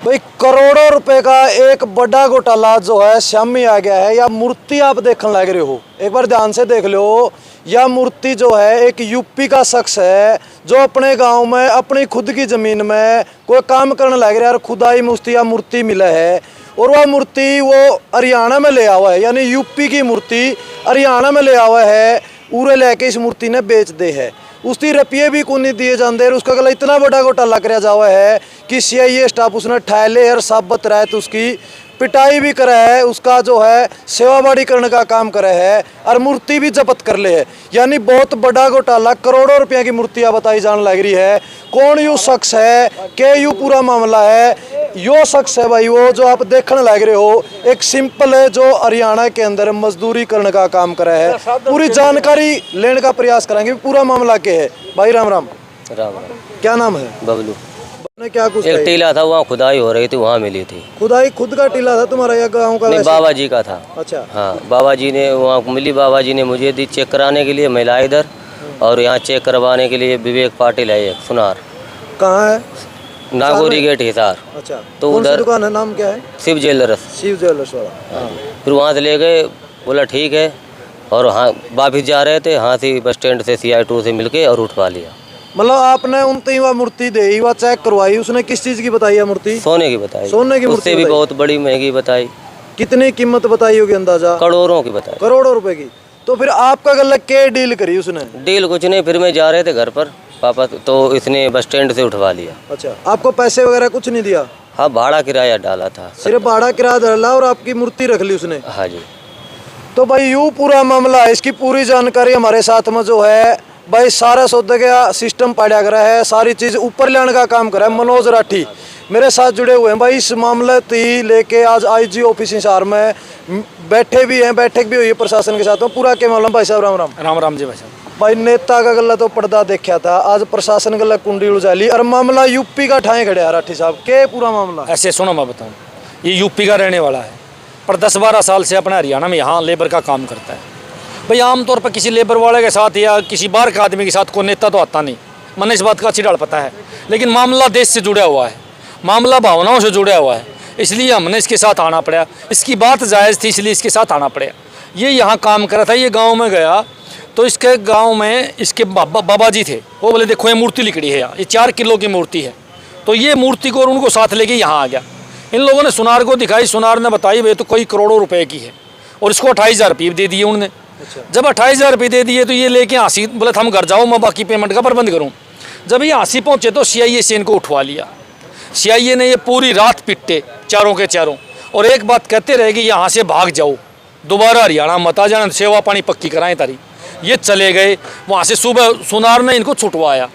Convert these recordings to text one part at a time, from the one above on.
भाई करोड़ों रुपए का एक बड़ा घोटाला जो है सामने आ गया है। या मूर्ति आप देखने लग रहे हो, एक बार ध्यान से देख लो। यह मूर्ति जो है एक यूपी का शख्स है जो अपने गांव में अपनी खुद की जमीन में कोई काम करने लग रहा है और खुदाई मुफ्ती या मूर्ति मिला है। और वह मूर्ति वो हरियाणा में ले आवा है, यानी यूपी की मूर्ति हरियाणा में ले आवा है। उरे लेके इस मूर्ति ने बेच दे है, उसकी रुपये भी को नहीं दिए जाते। उसका गला इतना बड़ा घोटाला कराया जावा है कि सीआईए स्टाफ उसने ठहले और साबित रहा है, उसकी पिटाई भी करा है, उसका जो है सेवाबाड़ी करने का काम करा है और मूर्ति भी जब्त कर ले है। यानी बहुत बड़ा घोटाला, करोड़ों रुपया की मूर्तियां बताई जाने लग रही है। कौन यू शख्स है, क्या यू पूरा मामला है? यो शख्स है भाई वो जो आप देखने लग रहे हो, एक सिंपल है जो हरियाणा के अंदर मजदूरी करने का काम करा है। पूरी जानकारी लेने का प्रयास करेंगे पूरा मामला क्या है। भाई राम राम। राम राम। क्या नाम है? बबलू। क्या कुछ एक टीला था, वहाँ खुदाई हो रही थी, वहाँ मिली थी। खुदाई खुद का टीला था तुम्हारा या गाँव का? नहीं, बाबा जी का था। अच्छा। हाँ, बाबा जी ने वहाँ मिली, बाबा जी ने मुझे दी चेक कराने के लिए। महिला इधर और यहाँ चेक करवाने के लिए विवेक पाटिल है, एक सुनार। कहाँ है? नागौरी गेट हिसार। अच्छा, तो कौन सी उधर दुकान है, नाम क्या है? शिव ज्वेलर्स। शिव ज्वेलर्स वाला। फिर वहाँ से ले गए, बोला ठीक है। और हाँ वापिस जा रहे थे, हाँ से बस स्टैंड से CI2 से मिलके और उठवा लिया। मतलब आपने उनती वह मूर्ति दे, वह चेक करवाई, उसने किस चीज की बताई है मूर्ति? सोने की बताई। सोने की मूर्ति उससे भी बहुत बड़ी महंगी बताई। कितनी कीमत बताई होगी अंदाजा? करोड़ों की बताई। करोड़ों रुपए की। तो फिर आपका गलत क्या डील करी उसने? डील कुछ नहीं, फिर मैं जा रहे थे घर पर पापा, तो इसने बस स्टैंड से उठवा लिया। अच्छा, आपको पैसे वगैरह कुछ नहीं दिया? हाँ, भाड़ा किराया डाला था। सिर्फ भाड़ा किराया डाला और आपकी मूर्ति रख ली उसने? हाँ जी। तो भाई यूँ पूरा मामला है, इसकी पूरी जानकारी हमारे साथ में जो है भाई सारा सौदे का सिस्टम पड़ा करा है, सारी चीज़ ऊपर लाने का काम करा है मनोज राठी मेरे साथ जुड़े हुए हैं भाई। इस मामले ही लेके आज IG ऑफिस हिसार में बैठे भी हैं, बैठक भी हुई है प्रशासन के साथ में। पूरा क्या मामला भाई साहब? राम राम। राम राम जी भाई साहब। भाई नेता का गला तो पर्दा देखा था, आज प्रशासन गला कुंडी उलझाली और मामला यूपी का ठाए खड़े है। राठी साहब क्या पूरा मामला? ऐसे सुनो मैं बताऊँ, ये यूपी का रहने वाला है पर 10-12 साल से अपना हरियाणा में यहाँ लेबर का काम करता है। भाई आमतौर पर किसी लेबर वाले के साथ या किसी बाहर के आदमी के साथ कोई नेता तो आता नहीं, मैंने इस बात का अच्छी डाल पता है। लेकिन मामला देश से जुड़ा हुआ है, मामला भावनाओं से जुड़ा हुआ है, इसलिए हमने इसके साथ आना पड़ा। इसकी बात जायज़ थी इसलिए इसके साथ आना पड़ा। ये यहाँ काम कर रहा था, ये गाँव में गया तो इसके गाँव में इसके बाबा जी थे, वो बोले देखो ये मूर्ति लिखड़ी है यहाँ, ये 4 किलो की मूर्ति है। तो ये मूर्ति को और उनको साथ लेके यहाँ आ गया। इन लोगों ने सुनार को दिखाई, सुनार ने बताई भाई तो कोई करोड़ों रुपए की है और इसको 28,000 रुपये दे दिए उन्होंने। जब 28,000 रुपये दे दिए तो ये लेके हाँसी बोले हम घर जाओ, मैं बाकी पेमेंट का प्रबंध करूँ। जब ये हाँसी पहुँचे तो CIA से इनको उठवा लिया। CIA ने ये पूरी रात पिटे चारों के चारों और एक बात कहते रहे कि यहाँ से भाग जाओ, दोबारा हरियाणा मत आ जाना, सेवा पानी पक्की कराएं तारी। ये चले गए वहाँ से, सुबह सुनार ने इनको छुटवाया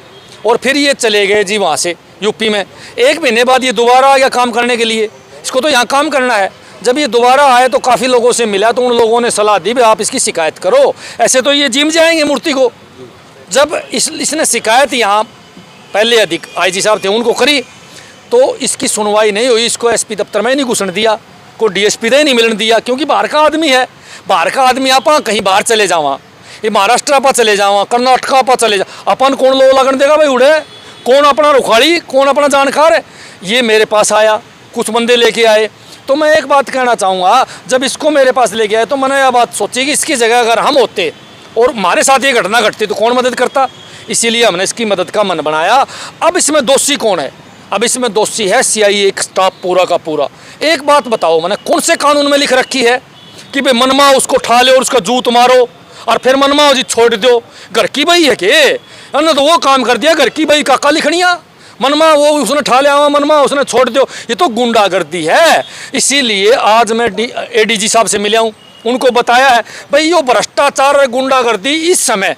और फिर ये चले गए जी वहाँ से यूपी में। 1 महीने बाद ये दोबारा आ गया काम करने के लिए, इसको तो यहाँ काम करना है। जब ये दोबारा आए तो काफ़ी लोगों से मिला तो उन लोगों ने सलाह दी भाई आप इसकी शिकायत करो, ऐसे तो ये जिम जाएंगे मूर्ति को। जब इसने शिकायत यहाँ पहले IG साहब थे उनको करी तो इसकी सुनवाई नहीं हुई। इसको SP दफ्तर में नहीं घुसने दिया, कोई DSP नहीं मिलने दिया, क्योंकि बाहर का आदमी है। बाहर का आदमी आप कहीं बाहर चले जावा, ये महाराष्ट्र पर चले जावा, कर्नाटका पर चले जा, अपन कौन लोग लगन देगा भाई? उड़े कौन अपना रुखाड़ी, कौन अपना जानकार है? ये मेरे पास आया, कुछ बंदे लेके आए। तो मैं एक बात कहना चाहूँगा, जब इसको मेरे पास लेके आए तो मैंने यह बात सोची कि इसकी जगह अगर हम होते और हमारे साथ ये घटना घटती तो कौन मदद करता। इसीलिए हमने इसकी मदद का मन बनाया। अब इसमें दोषी कौन है? अब इसमें दोषी है CIA स्टाफ पूरा का पूरा। एक बात बताओ, मैंने कौन से कानून में लिख रखी है कि भाई मनमाओ उसको ठा ले और उसका जूत मारो और फिर मनमाओ जी छोड़ दो? घर की भाई है के? हमने तो वो काम कर दिया, घर की भाई काका लिखनिया, मनमा वो उसने ठा लिया, मनमा उसने छोड़ दो, ये तो गुंडागर्दी है। इसीलिए आज मैं ADG साहब से मिला हूँ, उनको बताया है भाई यो भ्रष्टाचार और गुंडागर्दी इस समय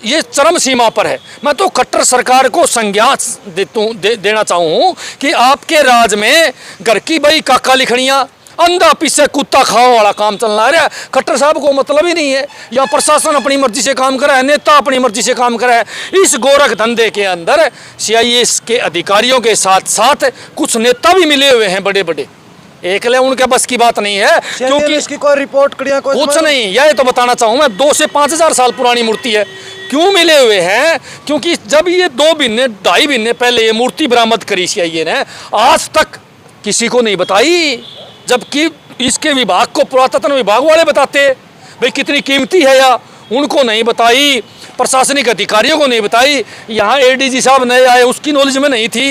ये चरम सीमा पर है। मैं तो कट्टर सरकार को संज्ञान देना चाहूँ कि आपके राज में घर की भाई काका लिखनिया, अंधा पीछे कुत्ता खाओ वाला काम चलना रहा है। खट्टर साहब को मतलब ही नहीं है, या प्रशासन अपनी मर्जी से काम कर रहा है, नेता अपनी मर्जी से काम कर रहा है। इस गोरख धंधे के अंदर CIA के अधिकारियों के साथ साथ कुछ नेता भी मिले हुए हैं बड़े बड़े, एकले उनके बस की बात नहीं है। क्योंकि इसकी कोई रिपोर्ट कुछ नहीं, यह तो बताना चाहूँ मैं, 2 से 5,000 साल पुरानी मूर्ति है। क्यों मिले हुए हैं? क्योंकि जब ये 2 महीने 2.5 महीने पहले ये मूर्ति बरामद करी CIA ने, आज तक किसी को नहीं बताई, जबकि इसके विभाग को पुरातत्व विभाग वाले बताते भाई कितनी कीमती है, या उनको नहीं बताई, प्रशासनिक अधिकारियों को नहीं बताई। यहाँ एडीजी साहब नए आए, उसकी नॉलेज में नहीं थी।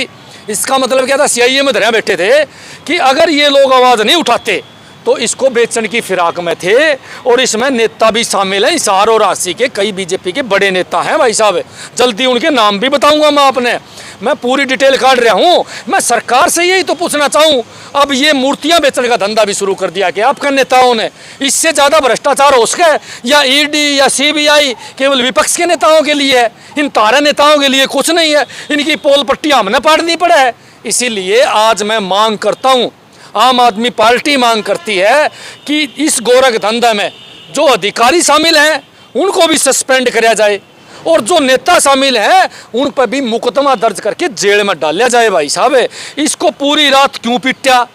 इसका मतलब क्या था, सीआईए में धरे बैठे थे कि अगर ये लोग आवाज़ नहीं उठाते तो इसको बेचने की फिराक में थे। और इसमें नेता भी शामिल हैं, हिसार और रांची के कई बीजेपी के बड़े नेता हैं भाई साहब। जल्दी उनके नाम भी बताऊंगा मैं आपने, मैं पूरी डिटेल काट रहा हूं। मैं सरकार से यही तो पूछना चाहूं, अब ये मूर्तियां बेचने का धंधा भी शुरू कर दिया कि आपके नेताओं ने, इससे ज़्यादा भ्रष्टाचार हो सके? या ईडी या सीबीआई केवल विपक्ष के नेताओं के लिए है, इन तारे नेताओं के लिए कुछ नहीं है? इनकी पोल पट्टी हमने पाड़नी पड़े है। इसीलिए आज मैं मांग करता हूँ, आम आदमी पार्टी मांग करती है कि इस गोरख धंधा में जो अधिकारी शामिल हैं उनको भी सस्पेंड किया जाए, और जो नेता शामिल हैं उन पर भी मुकदमा दर्ज करके जेल में डाला जाए। भाई साहब, इसको पूरी रात क्यों पीटा,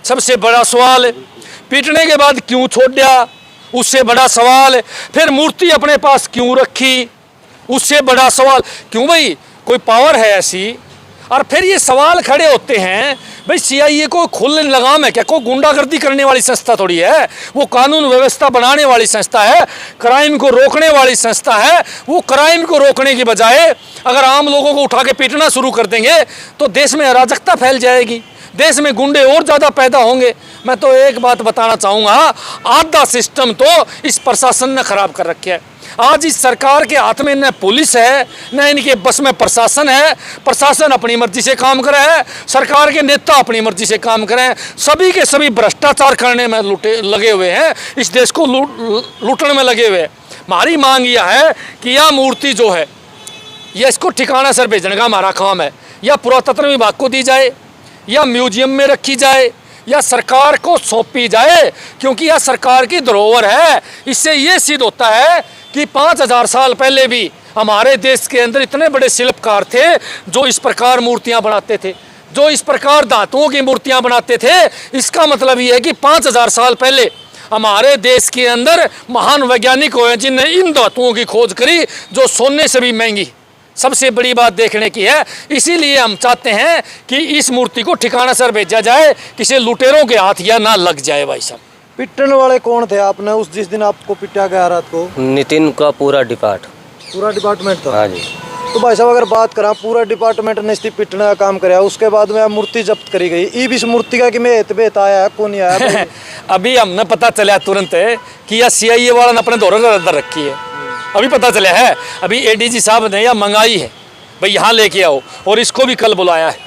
सबसे बड़ा सवाल है। पीटने के बाद क्यों छोड़ दिया, उससे बड़ा सवाल है। फिर मूर्ति अपने पास क्यों रखी, उससे बड़ा सवाल। क्यों भाई, कोई पावर है ऐसी? और फिर ये सवाल खड़े होते हैं, भाई सीआईए को खुले लगाम है क्या? कोई गुंडागर्दी करने वाली संस्था थोड़ी है, वो कानून व्यवस्था बनाने वाली संस्था है, क्राइम को रोकने वाली संस्था है। वो क्राइम को रोकने की बजाय अगर आम लोगों को उठा के पीटना शुरू कर देंगे तो देश में अराजकता फैल जाएगी, देश में गुंडे और ज़्यादा पैदा होंगे। मैं तो एक बात बताना चाहूँगा, आधा सिस्टम तो इस प्रशासन ने खराब कर रखे है। आज इस सरकार के हाथ में न पुलिस है, न इनके बस में प्रशासन है। प्रशासन अपनी मर्जी से काम करे है, सरकार के नेता अपनी मर्जी से काम करें, सभी के सभी भ्रष्टाचार करने में लगे हुए हैं, इस देश को लूटने में लगे हुए हैं। हमारी मांग यह है कि यह मूर्ति जो है यह इसको ठिकाना सर भेजने का हमारा काम है, या पुरातत्व विभाग को दी जाए, या म्यूजियम में रखी जाए, या सरकार को सौंपी जाए, क्योंकि यह सरकार की धरोहर है। इससे ये सिद्ध होता है कि 5000 साल पहले भी हमारे देश के अंदर इतने बड़े शिल्पकार थे जो इस प्रकार मूर्तियां बनाते थे, जो इस प्रकार धातुओं की मूर्तियां बनाते थे। इसका मतलब ये है कि 5000 साल पहले हमारे देश के अंदर महान वैज्ञानिक हुए जिनने इन धातुओं की खोज करी जो सोने से भी महंगी। सबसे बड़ी बात देखने की है। इसीलिए हम चाहते हैं कि इस मूर्ति को ठिकाना सर भेजा जाए, किसी लुटेरों के हाथ या ना लग जाए। भाई साहब, पिटने वाले कौन थे आपने उस जिस दिन आपको पिटा गया रात को? नितिन का पूरा डिपार्टमेंट था। हाँ जी। तो भाई साहब, अगर बात करें पूरा डिपार्टमेंट ने इस पिटने का काम कराया, उसके बाद में मूर्ति जब्त करी गई। इस मूर्ति का कि मैं एतबेत आया है, कौन आया? अभी हमने पता चला तुरंत कि यह सीआईए वाला ने अपने दौरे अंदर रखी है, अभी पता चला है। अभी एडीजी साहब ने यह मंगाई है, भाई यहाँ लेके आओ, और इसको भी कल बुलाया है।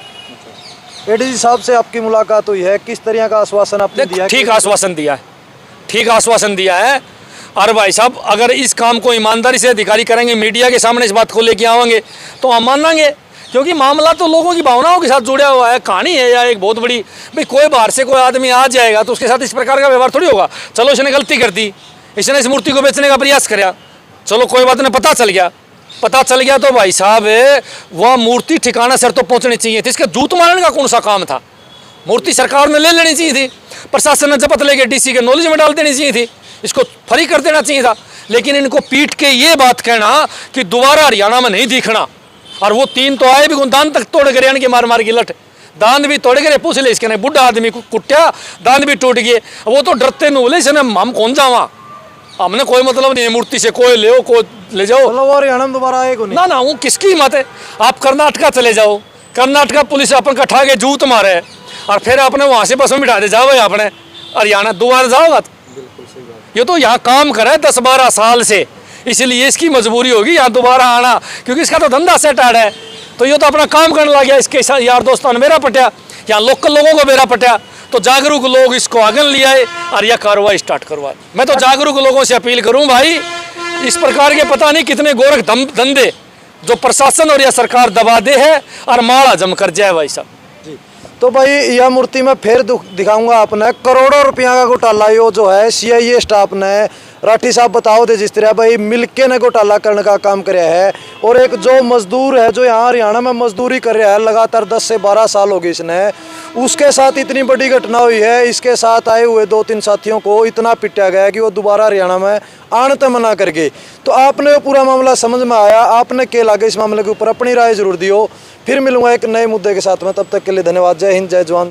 एडीजी साहब से आपकी मुलाकात हुई है, किस तरह का आश्वासन आपने दिया? ठीक आश्वासन दिया है, ठीक आश्वासन दिया है। और भाई साहब, अगर इस काम को ईमानदारी से अधिकारी करेंगे, मीडिया के सामने इस बात को लेके आवेंगे तो हम मान लेंगे, क्योंकि मामला तो लोगों की भावनाओं के साथ जुड़ा हुआ है। कहानी है या एक बहुत बड़ी, भाई कोई बाहर से कोई आदमी आ जाएगा तो उसके साथ इस प्रकार का व्यवहार थोड़ी होगा। चलो इसने गलती कर दी, इसने इस मूर्ति को बेचने का प्रयास किया, चलो कोई बात नहीं, पता चल गया तो भाई साहब वह मूर्ति ठिकाना सर तो पहुंचनी चाहिए थी। इसके जूत मारने का कौन सा काम था? मूर्ति सरकार ने ले लेनी चाहिए थी, प्रशासन ने जब्त लेके डीसी के नॉलेज में डाल देनी चाहिए थी, इसको फ्री कर देना चाहिए था। लेकिन इनको पीट के ये बात कहना कि दोबारा हरियाणा में नहीं दिखना, और वो 3 तो आए भी, दान तक तोड़ गए के मार के लट, दान भी तोड़ गए। पूछ ले इसके नहीं, बुढ़ा आदमी को कुटिया, दान भी टूट गए। वो तो डरते न बोले इसने हम कौन जावा, हमने कोई मतलब नहीं है मूर्ति से, कोई ले को ले जाओ। हरियाणा में दोबारा आएगा नहीं ना, वो किसकी हिम्मत है? आप कर्नाटका चले जाओ, कर्नाटका पुलिस अपन कठा के जूत मारे और फिर आपने वहाँ से बस में बिठा दे, जाओ आपने हरियाणा दोबारा जाओ। ये तो यहाँ काम करे 10-12 साल से, इसलिए इसकी मजबूरी होगी यहाँ दोबारा आना, क्योंकि इसका तो धंधा सेट है। तो ये तो अपना काम करने लग गया, इसके यार दोस्तों ने मेरा पटिया, यहाँ लोकल लोगों को मेरा पटिया, तो जागरूक लोग इसको आगे ले आए और यह कार्रवाई स्टार्ट करवाए। मैं तो जागरूक लोगों से अपील करूं भाई, इस प्रकार के पता नहीं कितने गोरख धंधे जो प्रशासन और यह सरकार दबा दे है और माड़ा जम कर जाए। भाई साहब जी, तो भाई यह मूर्ति में फिर दिखाऊंगा आपने करोड़ों रुपया का घोटाला यो जो है सीआईए स्टाफ ने, राठी साहब बताओ दे जिस तरह भाई मिलके ने घोटाला करने का काम कराया है। और एक जो मजदूर है जो यहाँ हरियाणा में मजदूरी कर रहा है लगातार 10 से 12 साल हो गए इसने, उसके साथ इतनी बड़ी घटना हुई है। इसके साथ आए हुए 2-3 साथियों को इतना पिटा गया कि वो दोबारा हरियाणा में आने तक मना कर गए। तो आपने पूरा मामला समझ में आया, आपने क्या लगे इस मामले के ऊपर अपनी राय जरूर दियो। फिर मिलूंगा एक नए मुद्दे के साथ में, तब तक के लिए धन्यवाद। जय हिंद, जय जवान।